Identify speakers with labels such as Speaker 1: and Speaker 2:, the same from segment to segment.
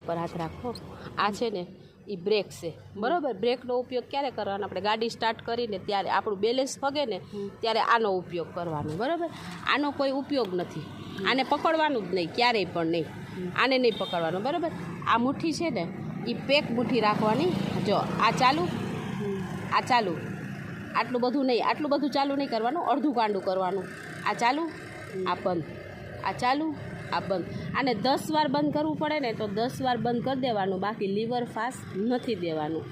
Speaker 1: પર હાથ રાખો. આ છે ને એ બ્રેક છે, બરાબર. બ્રેકનો ઉપયોગ ક્યારે કરવાનો? આપણે ગાડી સ્ટાર્ટ કરીને ત્યારે આપણું બેલેન્સ ફગે ને ત્યારે આનો ઉપયોગ કરવાનો, બરાબર. આનો કોઈ ઉપયોગ નથી, આને પકડવાનું જ નહીં, ક્યારેય પણ નહીં, આને નહીં પકડવાનું, બરાબર. આ મુઠ્ઠી છે ને એ પેક મુઠ્ઠી રાખવાની. જો આ ચાલુ, આ ચાલુ, આટલું બધું નહીં, આટલું બધું ચાલુ નહીં કરવાનું, અડધું કાંડું કરવાનું. આ ચાલુ, આ બંધ, આ ચાલુ, આ બંધ. આને 10 વાર બંધ કરવું પડે ને તો 10 વાર બંધ કરી દેવાનું, બાકી લીવર ફાસ્ટ નથી દેવાનું.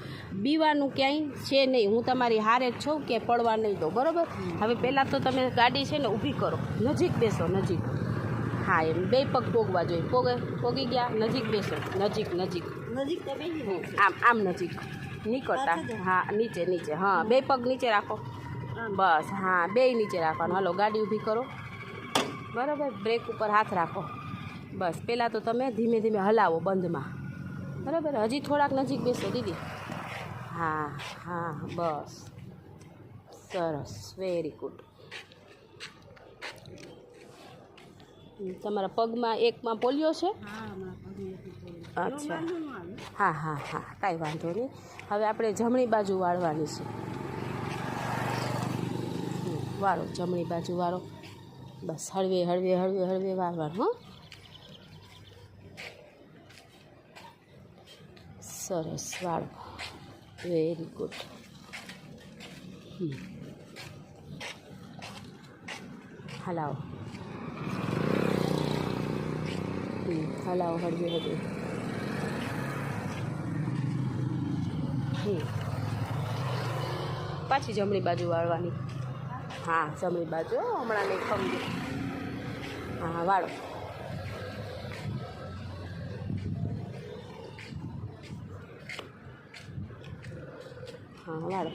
Speaker 1: બીવાનું ક્યાંય છે નહીં. હું તમારી હારે જ છું કે પડવા નહીં દો, બરાબર. હવે પહેલાં તો તમે ગાડી છે ને ઊભી કરો, નજીક બેસો, નજીક. હા, એમ 2 પગ પોગવા જોઈએ. પોગી ગયા, નજીક બેસો, નજીક નજીક નજીક, આમ આમ નજીક નીકળતા. હા, નીચે નીચે, હા, 2 પગ નીચે રાખો, બસ. હા, 2 નીચે રાખવાનું. હાલો ગાડી ઊભી કરો, બરાબર. બ્રેક ઉપર હાથ રાખો, બસ. પહેલાં તો તમે ધીમે ધીમે હલાવો બંધમાં, બરાબર. હજી થોડાક નજીક બેસો દીદી. હા હા, બસ, સરસ, વેરી ગુડ. તમારા પગમાં એકમાં પોલિયો છે? અચ્છા, હા હા હા, કાંઈ વાંધો નહીં. હવે આપણે જમણી બાજુ વાળવાની છે. વાળો, જમણી બાજુ વાળો, બસ. હળવે હળવે હળવે હળવે વાળવાનું, હો. સરસ, વાળો, વેરી ગુડ. હલાવો, હલાવો, હળવે હળવે. પાછી જમણી બાજુ વાળવાની. હા, જમણી બાજુ, હમણાં નહીં ખમજો. હા, વાળો. હા, વાળો.